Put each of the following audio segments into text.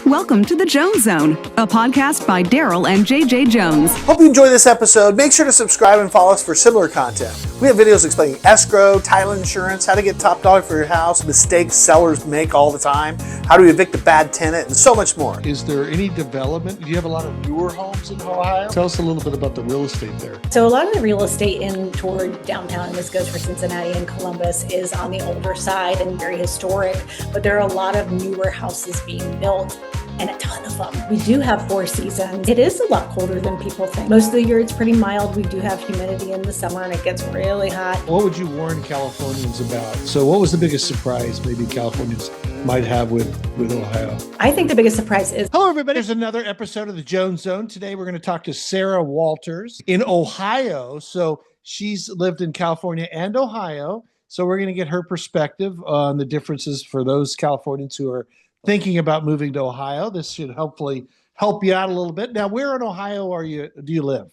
Welcome to the Jones Zone, a podcast by Darryl and JJ Jones. Hope you enjoy this episode. Make sure to subscribe and follow us for similar content. We have videos explaining escrow, title insurance, how to get top dollar for your house, mistakes sellers make all the time, how to evict a bad tenant, and so much more. Is there any development? Do you have a lot of newer homes in Ohio? Tell us a little bit about the real estate there. So a lot of the real estate in toward downtown, and this goes for Cincinnati and Columbus, is on the older side and very historic, but there are a lot of newer houses being built. And a ton of them. We do have 4 seasons. It is a lot colder than people think. Most of the year it's pretty mild. We do have humidity in the summer and it gets really hot. What would you warn Californians about? So what was the biggest surprise maybe Californians might have with Ohio? I think the biggest surprise is... Hello, everybody. There's another episode of the Jones Zone. Today we're going to talk to Sarah Walters in Ohio. So she's lived in California and Ohio. So we're going to get her perspective on the differences for those Californians who are thinking about moving to Ohio. This should hopefully help you out a little bit. Now, where in Ohio do you live?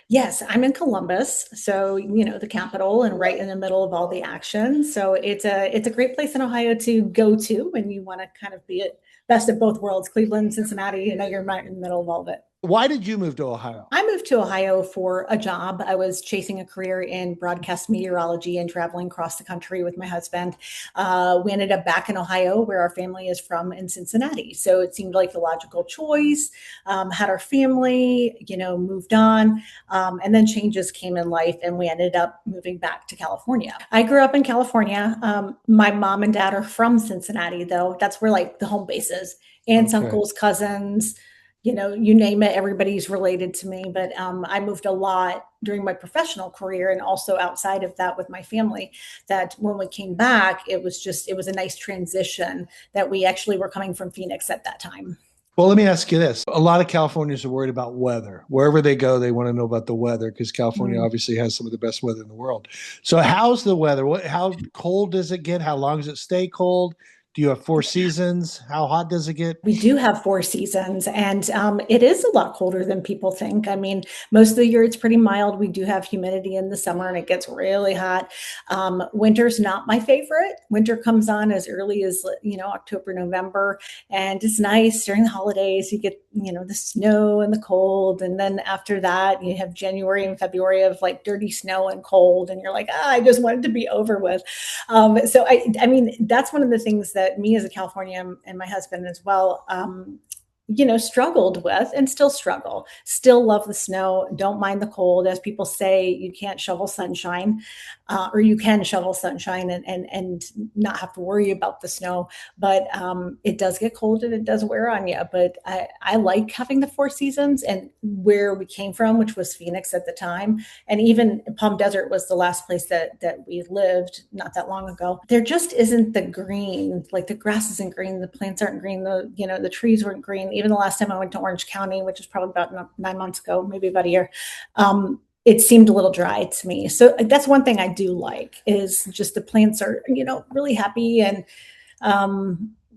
Yes, I'm in Columbus. So, the capital and right in the middle of all the action. So it's a great place in Ohio to go to when you want to kind of be at best of both worlds, Cleveland, Cincinnati, you're right in the middle of all of it. Why did you move to Ohio? I moved to Ohio for a job. I was chasing a career in broadcast meteorology and traveling across the country with my husband. We ended up back in Ohio, where our family is from, in Cincinnati. So it seemed like the logical choice. Had our family, moved on. And then changes came in life and we ended up moving back to California. I grew up in California. My mom and dad are from Cincinnati, though. That's where the home base is. Aunts, uncles, cousins, you name it, everybody's related to me. But I moved a lot during my professional career and also outside of that with my family, that when we came back, it was a nice transition that we actually were coming from Phoenix at that time. Well, let me ask you this. A lot of Californians are worried about weather. Wherever they go, they want to know about the weather because California obviously has some of the best weather in the world. So how's the weather? How cold does it get? How long does it stay cold? Do you have 4 seasons? How hot does it get? We do have 4 seasons, and it is a lot colder than people think. I mean, most of the year it's pretty mild. We do have humidity in the summer, and it gets really hot. Winter's not my favorite. Winter comes on as early as October, November, and it's nice during the holidays. You get the snow and the cold, and then after that you have January and February of dirty snow and cold, and you're like, I just want it to be over with. So I mean, that's one of the things that me as a Californian and my husband as well, struggled with and still struggle. Still love the snow, don't mind the cold. As people say, you can't shovel sunshine, or you can shovel sunshine and not have to worry about the snow. But it does get cold and it does wear on you. But I like having the 4 seasons, and where we came from, which was Phoenix at the time. And even Palm Desert was the last place that we lived not that long ago. There just isn't the green, the grass isn't green, the plants aren't green, the trees weren't green. Even the last time I went to Orange County, which is probably about 9 months ago, maybe about a year, it seemed a little dry to me. So that's one thing I do like, is just the plants are, really happy and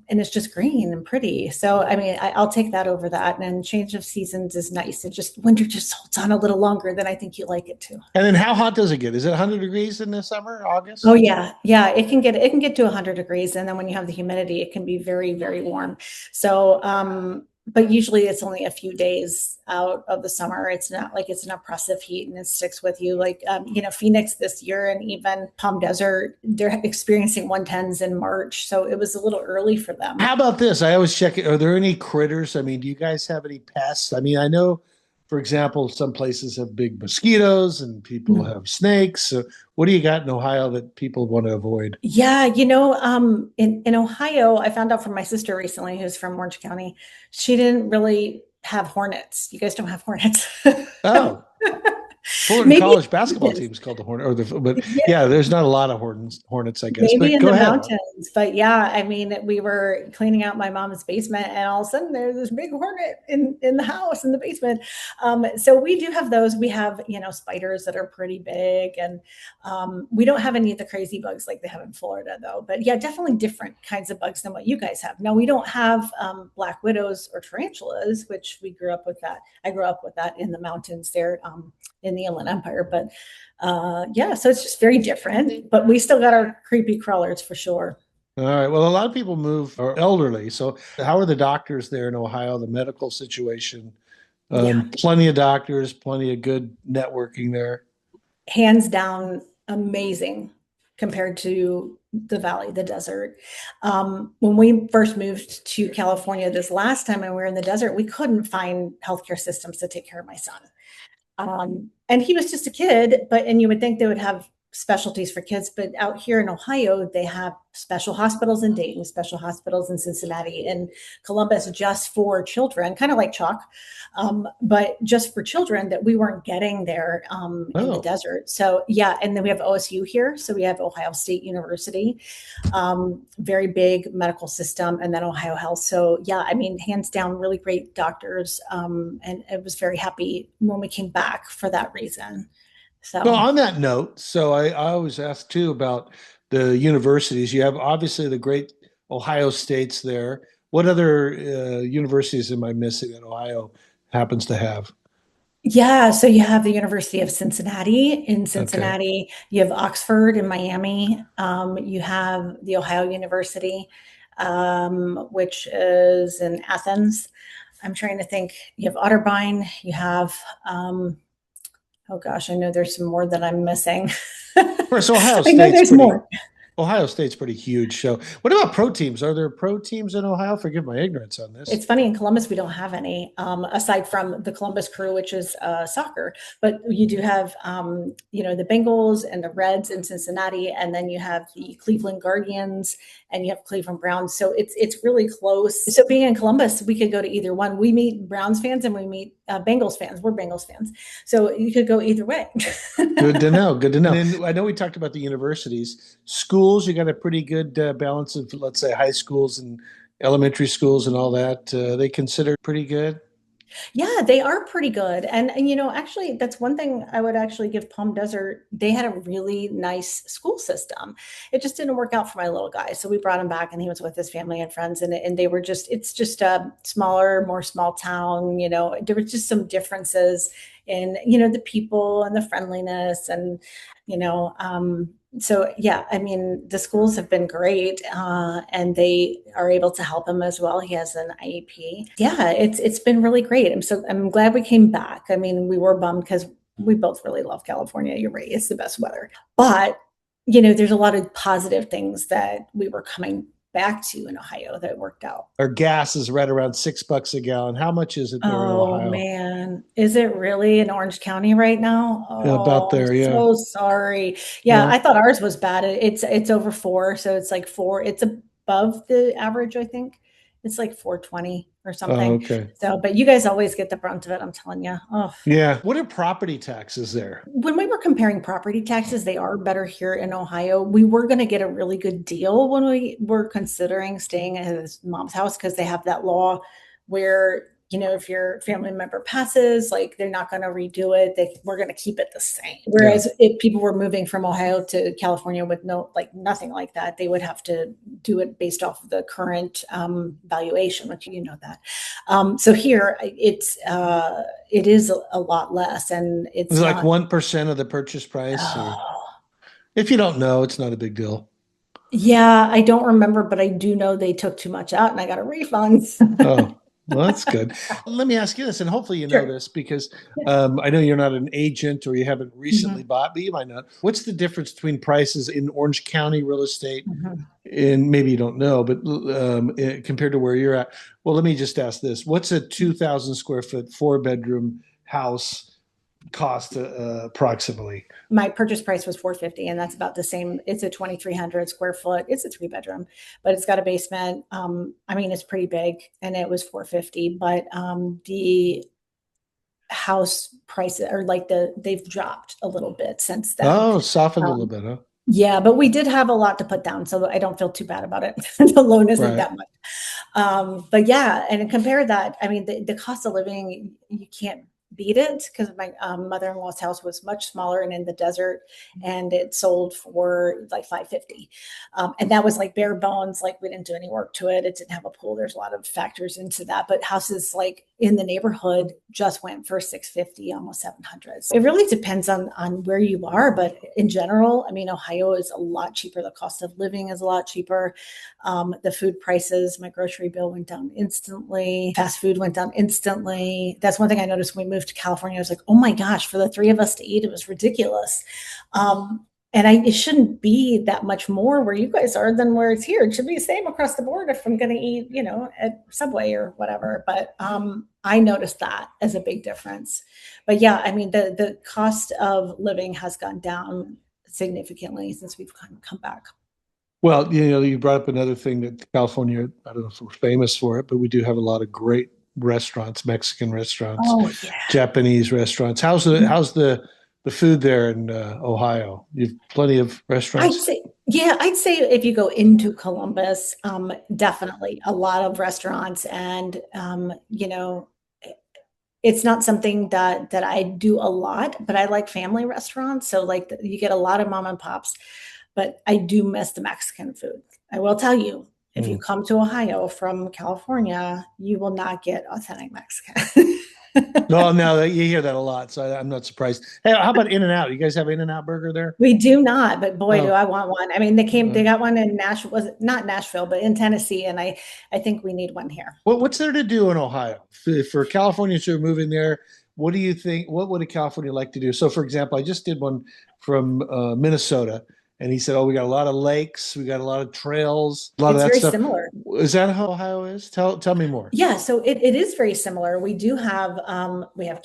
it's just green and pretty. So, I mean, I'll take that over that. And change of seasons is nice. Winter just holds on a little longer than I think you like it to. And then how hot does it get? Is it 100 degrees in the summer, August? Oh yeah. Yeah. It can get to 100 degrees. And then when you have the humidity, it can be very, very warm. So, but usually it's only a few days out of the summer. It's not it's an oppressive heat and it sticks with you. Phoenix this year and even Palm Desert, they're experiencing 110s in March. So it was a little early for them. How about this? I always check it. Are there any critters? I mean, do you guys have any pests? I mean, I know, for example, some places have big mosquitoes and people have snakes. So what do you got in Ohio that people want to avoid? Yeah, in Ohio, I found out from my sister recently, who's from Orange County, she didn't really have hornets. You guys don't have hornets. Oh. Fullerton college basketball team is called the Hornet, but yeah, there's not a lot of hornets, I guess. Maybe but in go the ahead. Mountains, but yeah, I mean, we were cleaning out my mom's basement, and all of a sudden there's this big hornet in the house in the basement. So we do have those. We have spiders that are pretty big, and we don't have any of the crazy bugs like they have in Florida, though. But yeah, definitely different kinds of bugs than what you guys have. Now we don't have black widows or tarantulas, which we grew up with that. I grew up with that in the mountains there. In the Inland Empire, but yeah, so it's just very different, but we still got our creepy crawlers for sure. All right. Well, a lot of people move are elderly. So how are the doctors there in Ohio, the medical situation? Yeah, Plenty of doctors, plenty of good networking there. hands down amazing compared to the valley, the desert. When we first moved to California this last time and we were in the desert, we couldn't find healthcare systems to take care of my son. And he was just a kid, and you would think they would have specialties for kids, but out here in Ohio, they have special hospitals in Dayton, special hospitals in Cincinnati, and Columbus just for children, kind of like chalk, but just for children that we weren't getting there in the Oh, desert. So yeah, and then we have OSU here, so we have Ohio State University, very big medical system, and then Ohio Health. So yeah, I mean, hands down, really great doctors, and I was very happy when we came back for that reason. well, So on that note, so I always ask too about the universities. You have obviously the great Ohio States there. What other universities am I missing that Ohio happens to have? yeah, so you have the University of Cincinnati in Okay. Cincinnati. You have Oxford in Miami. You have the Ohio University, which is in Athens. I'm trying to think. You have Otterbein. You have, oh gosh, I know there's some more that I'm missing. Right, so Ohio I know State's there's pretty more. Ohio State's pretty huge. So what about pro teams? Are there pro teams in Ohio? Forgive my ignorance on this. It's funny in Columbus, we don't have any, aside from the Columbus Crew, which is soccer. But you do have, the Bengals and the Reds in Cincinnati, and then you have the Cleveland Guardians and you have Cleveland Browns. So it's really close. So being in Columbus, we could go to either one. We meet Browns fans and we meet Bengals fans. We're Bengals fans, so you could go either way. Good to know. Good to know. And I know we talked about the universities, schools. You got a pretty good balance of, let's say, high schools and elementary schools and all that. They consider pretty good. Yeah, they are pretty good. And actually that's one thing I would actually give Palm Desert. They had a really nice school system. It just didn't work out for my little guy. So we brought him back and he was with his family and friends and they were just it's just a smaller, more small town, there was just some differences in, the people and the friendliness and you know, so yeah, I mean, the schools have been great, and they are able to help him as well. He has an IEP. Yeah, it's been really great. I'm glad we came back. I mean, we were bummed because we both really love California. You're right, it's the best weather. But there's a lot of positive things that we were coming back to in Ohio that worked out. Our gas is right around $6 a gallon. How much is it there in Oh Ohio? man, is it really in Orange County right now? About Oh, I'm there, yeah. so sorry. Yeah, Yeah. I thought ours was bad. It's over 4, so it's like 4. It's above the average, I think. It's like 420 or Oh, something. okay. So, but you guys always get the brunt of it, I'm telling you. Oh, Yeah. What are property taxes there? when we were comparing property taxes, they are better here in Ohio. We were going to get a really good deal when we were considering staying at his mom's house because they have that law where, if your family member passes, like they're not going to redo it. We're going to keep it the same. Yeah. Whereas if people were moving from Ohio to California with nothing like that, they would have to do it based off of the current valuation, which you know that. So here it is a lot less, and Is it's it like not. 1% of the purchase price? Or Oh, if you don't know, it's not a big deal. yeah, I don't remember, but I do know they took too much out and I got a refund. Oh, well, that's good. Let me ask you this, and hopefully you know Sure. this because I know you're not an agent or you haven't recently Mhm, bought, but you might not. What's the difference between prices in Orange County real estate? mhm. And maybe you don't know, but compared to where you're at, well, let me just ask this: what's a 2,000 square foot, 4 bedroom house cost approximately? My purchase price was 450, and that's about the same. It's a 2,300 square foot. It's a 3 bedroom, but it's got a basement. I mean, it's pretty big, and it was 450. But the house prices are they've dropped a little bit since then. Oh, softened a little Um, bit, huh? yeah, but we did have a lot to put down, so I don't feel too bad about it. The loan isn't Right. that much. But yeah, and compare that. I mean, the cost of living, you can't beat it because my mother-in-law's house was much smaller and in the desert, and it sold for like 550. And that was like bare bones. Like we didn't do any work to it. It didn't have a pool. There's a lot of factors into that. But houses like in the neighborhood just went for 650, almost 700. So it really depends on where you are, but in general, I mean, Ohio is a lot cheaper. The cost of living is a lot cheaper. The food prices, my grocery bill went down instantly. Fast food went down instantly. That's one thing I noticed when we moved to California. I was like, oh my gosh, for the three of us to eat, it was ridiculous. And it shouldn't be that much more where you guys are than where it's here. It should be the same across the board if I'm going to eat, at Subway or whatever. But I noticed that as a big difference. But yeah, I mean, the cost of living has gone down significantly since we've come back. Well, you brought up another thing that California, I don't know if we're famous for it, but we do have a lot of great restaurants, Mexican restaurants, Oh, yeah. Japanese restaurants. How's the food there in Ohio? You've plenty of restaurants? I'd say if you go into Columbus, definitely a lot of restaurants. And, it's not something that I do a lot, but I like family restaurants. So like you get a lot of mom and pops, but I do miss the Mexican food. I will tell you, if you come to Ohio from California, you will not get authentic Mexican. Well, no, you hear that a lot, so I'm not surprised. Hey, how about In-N-Out? You guys have In-N-Out burger there? We do not, but boy, do I want one. I mean, they got one in Nashville, was it not Nashville, but in Tennessee, and I think we need one here. What's there to do in Ohio for Californians who are moving there? What do you think? What would a California like to do? So, for example, I just did one from Minnesota, and he said, "Oh, we got a lot of lakes, we got a lot of trails, a lot of that stuff." Similar. Is that how Ohio is? Tell me more. Yeah, so it is very similar. We do have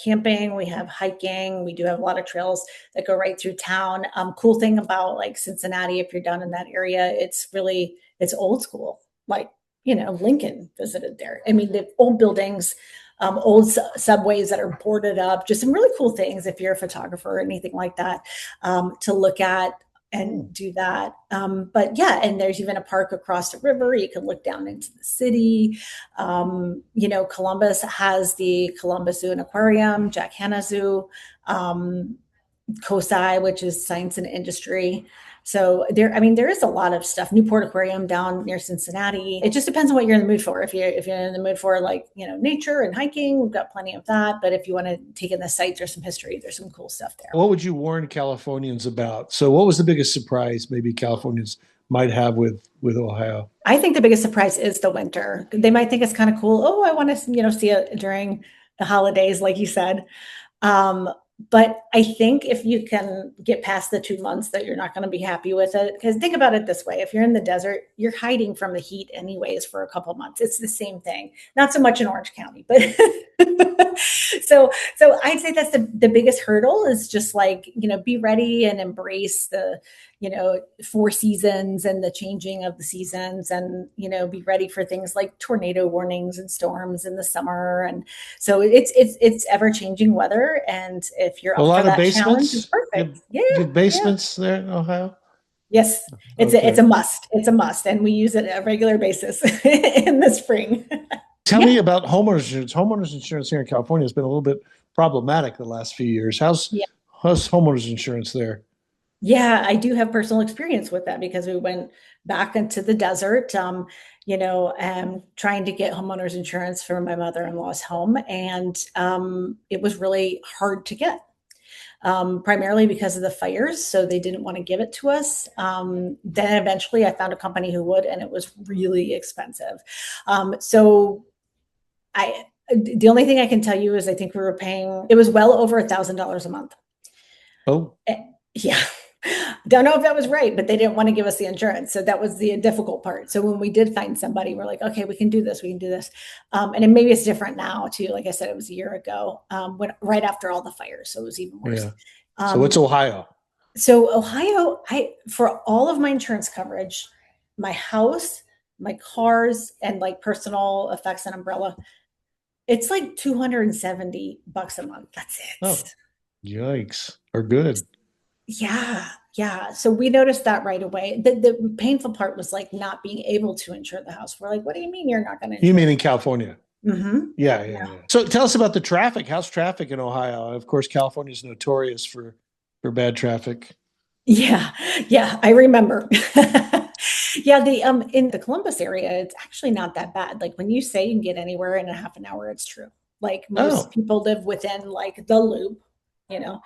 camping, we have hiking, we do have a lot of trails that go right through town. Cool thing about like Cincinnati, if you're down in that area, it's old school. Like, Lincoln visited there. I mean, the old buildings, old subways that are boarded up, just some really cool things if you're a photographer or anything like that, to look at and do that. But yeah, and there's even a park across the river. You can look down into the city. Columbus has the Columbus Zoo and Aquarium, Jack Hanna Zoo, COSI, which is Science and Industry. So there is a lot of stuff. Newport Aquarium down near Cincinnati. It just depends on what you're in the mood for. If you're in the mood for nature and hiking, we've got plenty of that. But if you want to take in the sights or some history, there's some cool stuff there. What would you warn Californians about? So what was the biggest surprise maybe Californians might have with Ohio? I think the biggest surprise is the winter. They might think it's kind of cool. Oh, I want to see it during the holidays, like you said. But I think if you can get past the 2 months that you're not going to be happy with it, because think about it this way, if you're in the desert, you're hiding from the heat anyways for a couple of months. It's the same thing. Not so much in Orange County, but so I'd say that's the biggest hurdle is just like, be ready and embrace the, 4 seasons and the changing of the seasons and, be ready for things like tornado warnings and storms in the summer. And so it's ever changing weather. And if you're up for that challenge, it's perfect. Basements there in Ohio? Yes, it's a must. It's a must. And we use it on a regular basis in the spring. Tell me about homeowners insurance. Homeowners insurance here in California has been a little bit problematic the last few years. How's homeowners insurance there? Yeah, I do have personal experience with that because we went back into the desert, trying to get homeowners insurance for my mother-in-law's home. And it was really hard to get, primarily because of the fires. So they didn't want to give it to us. Then eventually I found a company who would, and it was really expensive. The only thing I can tell you is I think we were paying, it was well over $1,000 a month. Oh, yeah. Don't know if that was right, but they didn't want to give us the insurance. So that was the difficult part. So when we did find somebody, we're like, okay, we can do this. And then maybe it's different now too. Like I said, it was a year ago, right after all the fires. So it was even worse. Yeah. So what's Ohio? So Ohio, for all of my insurance coverage, my house, my cars, and like personal effects and umbrella, it's like $270 a month. That's it. Oh, yikes. Are good. Yeah. So we noticed that right away. The painful part was like not being able to insure the house. We're like, what do you mean you're not going to? You mean in California? Mm-hmm. Yeah. So tell us about the traffic. How's traffic in Ohio? Of course, California is notorious for bad traffic. Yeah, I remember. Yeah, in the Columbus area, it's actually not that bad. Like when you say you can get anywhere in a half an hour, it's true. Like most Oh, people live within like the loop, you know.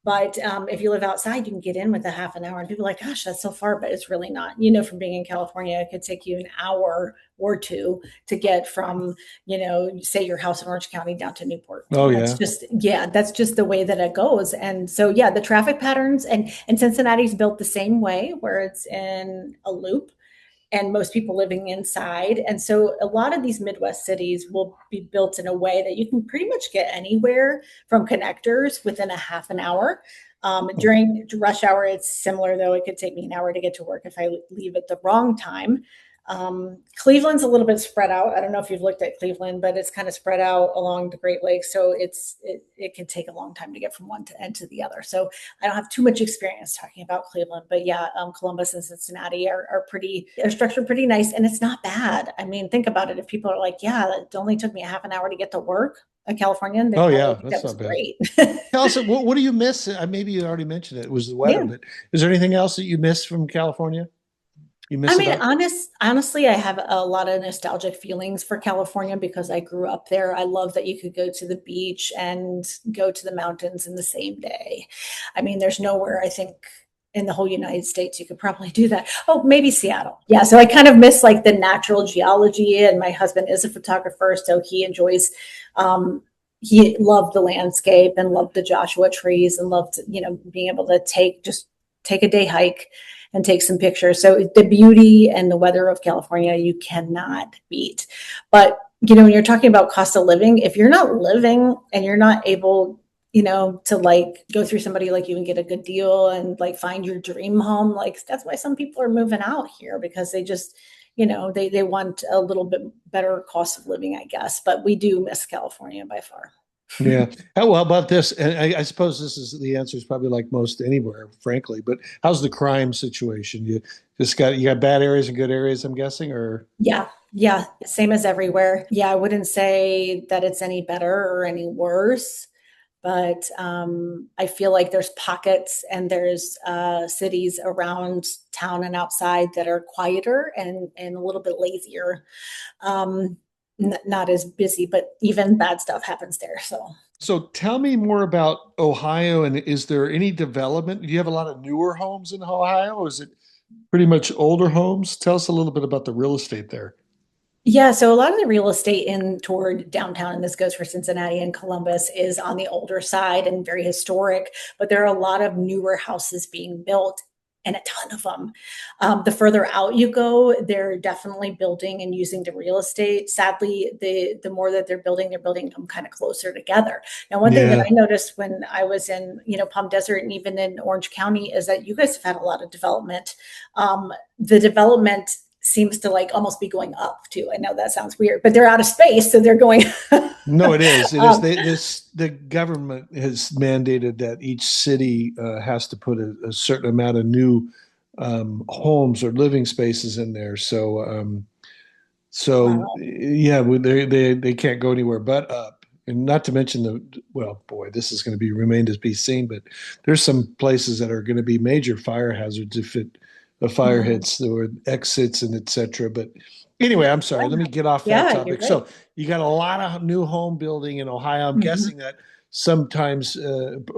But if you live outside, you can get in with a half an hour. And people are like, gosh, that's so far, but it's really not. You know, from being in California, it could take you an hour or two to get from, you know, say your house in Orange County down to Newport. oh And that's yeah. just, yeah, that's just the way that it goes. And so, yeah, the traffic patterns and Cincinnati's built the same way where it's in a loop and most people living inside. And so a lot of these Midwest cities will be built in a way that you can pretty much get anywhere from connectors within a half an hour. During rush hour, it's similar, though. It could take me an hour to get to work if I leave at the wrong time. Cleveland's a little bit spread out. I don't know if you've looked at Cleveland, but it's kind of spread out along the Great Lakes. So it can take a long time to get from one to end to the other. So I don't have too much experience talking about Cleveland, but yeah, Columbus and Cincinnati are structured pretty nice, and it's not bad. I mean, think about it. If people are like, yeah, it only took me a half an hour to get to work, a Californian, they Oh probably yeah, think that's that was not bad. great. Tell us, what do you miss? Maybe you already mentioned it. It was the weather, Yeah. but is there anything else that you miss from California? You I miss mean, about? honestly, I have a lot of nostalgic feelings for California because I grew up there. I love that you could go to the beach and go to the mountains in the same day. I mean, there's nowhere I think in the whole United States you could probably do that. Oh, maybe Seattle. Yeah, so I kind of miss like the natural geology, and my husband is a photographer, so he enjoys he loved the landscape and loved the Joshua trees and loved, you know, being able to take a day hike and take some pictures. So the beauty and the weather of California, you cannot beat. But, you know, when you're talking about cost of living, if you're not living and you're not able, you know, to like go through somebody like you and get a good deal and like find your dream home, like that's why some people are moving out here because they just, you know, they want a little bit better cost of living, I guess. But we do miss California by far. Yeah. How about this? And I suppose this is the answer is probably like most anywhere, frankly. But how's the crime situation? You got bad areas and good areas, I'm guessing, or Yeah, yeah, same as everywhere. Yeah, I wouldn't say that it's any better or any worse, but I feel like there's pockets and there's cities around town and outside that are quieter and a little bit lazier. Not as busy, but even bad stuff happens there. So. so tell me more about Ohio, and is there any development? Do you have a lot of newer homes in Ohio, or is it pretty much older homes? Tell us a little bit about the real estate there. Yeah, so a lot of the real estate in toward downtown, and this goes for Cincinnati and Columbus, is on the older side and very historic, but there are a lot of newer houses being built and a ton of them. The further out you go, they're definitely building and using the real estate. Sadly, the more that they're building them kind of closer together. Now, one thing that Yeah. I noticed when I was in, you know, Palm Desert and even in Orange County is that you guys have had a lot of development. The development seems to like almost be going up too. I know that sounds weird, but they're out of space, so they're going. No, it is. It is. um, The government has mandated that each city has to put a certain amount of new homes or living spaces in there. So wow. yeah, they can't go anywhere but up. And not to mention well, boy, this is going to be remained as be seen, but there's some places that are going to be major fire hazards if a fire Mhm. hits or exits and etc. But anyway, I'm sorry. Let me get off that Yeah, you're topic. good. So you got a lot of new home building in Ohio. I'm Mhm. guessing that sometimes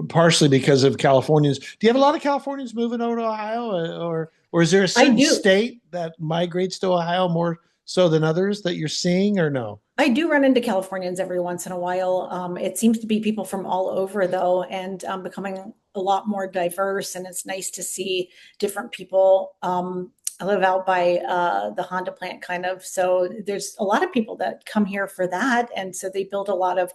partially because of Californians. Do you have a lot of Californians moving over to Ohio, or is there a I certain do. state that migrates to Ohio more so than others that you're seeing, or no? I do run into Californians every once in a while. It seems to be people from all over, though, and becoming a lot more diverse. And it's nice to see different people. I live out by the Honda plant, kind of. So there's a lot of people that come here for that, and so they build a lot of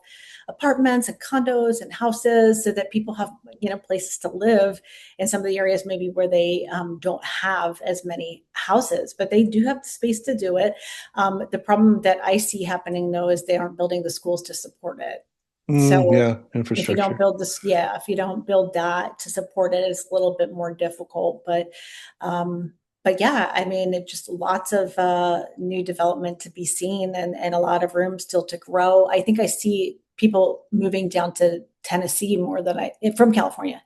apartments and condos and houses so that people have, you know, places to live in some of the areas maybe where they don't have as many houses, but they do have the space to do it. The problem that I see happening though is they aren't building the schools to support it. So Yeah, if you don't infrastructure. build this, yeah, if you don't build that to support it, it's a little bit more difficult. But yeah, I mean, it's just lots of new development to be seen and a lot of room still to grow. I think I see people moving down to Tennessee more than from California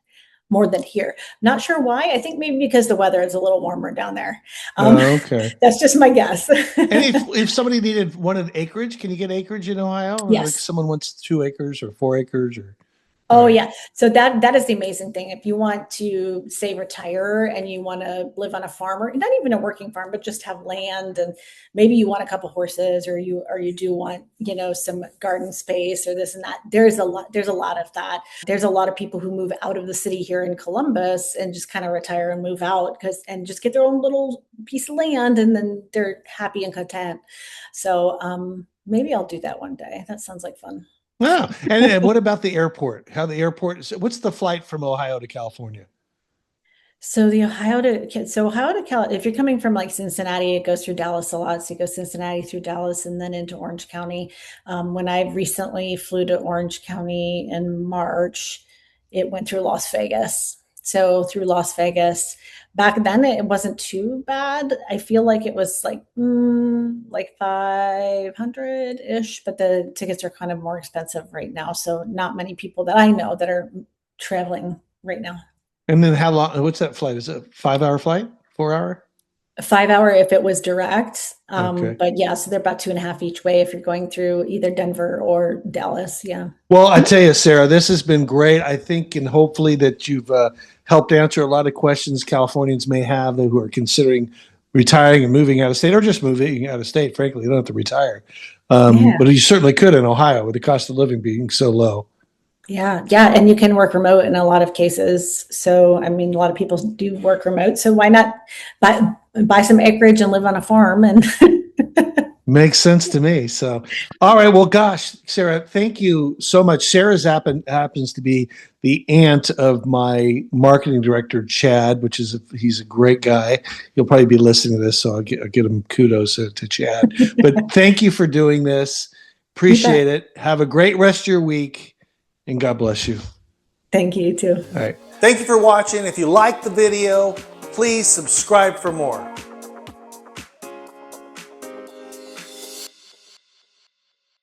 more than here. Not sure why. I think maybe because the weather is a little warmer down there. Okay. That's just my guess. And if somebody wanted acreage, can you get acreage in Ohio? Or like Yes. someone wants 2 acres or 4 acres or? Oh yeah. So that is the amazing thing. If you want to say retire and you want to live on a farm, or not even a working farm, but just have land, and maybe you want a couple horses, or you do want, some garden space or this and that. There's a lot of that. There's a lot of people who move out of the city here in Columbus and just kind of retire and move out and just get their own little piece of land, and then they're happy and content. So maybe I'll do that one day. That sounds like fun. Wow. And what about the airport? What's the flight from Ohio to California? So Ohio to Cal, if you're coming from like Cincinnati, it goes through Dallas a lot. So you go Cincinnati through Dallas and then into Orange County. When I recently flew to Orange County in March, it went through Las Vegas. So through Las Vegas, back then it wasn't too bad. I feel like it was like 500-ish, but the tickets are kind of more expensive right now. So not many people that I know that are traveling right now. And then how long? What's that flight? Is it a 5-hour flight? 4-hour? 5 hour if it was direct. Okay. But yeah, so they're about 2.5 each way if you're going through either Denver or Dallas. Yeah. Well, I tell you, Sarah, this has been great. I think, and hopefully that you've helped answer a lot of questions Californians may have who are considering retiring and moving out of state, or just moving out of state. Frankly, you don't have to retire. But you certainly could in Ohio with the cost of living being so low. Yeah. Yeah. And you can work remote in a lot of cases. So, I mean, a lot of people do work remote. So why not buy some acreage and live on a farm? And makes sense to me. So, all right. Well, gosh, Sarah, thank you so much. Sarah's happens to be the aunt of my marketing director, Chad, he's a great guy. He'll probably be listening to this, so I'll get him kudos to Chad. But thank you for doing this. Appreciate it. Have a great rest of your week. And God bless you. Thank you too. All right. Thank you for watching. If you liked the video, please subscribe for more.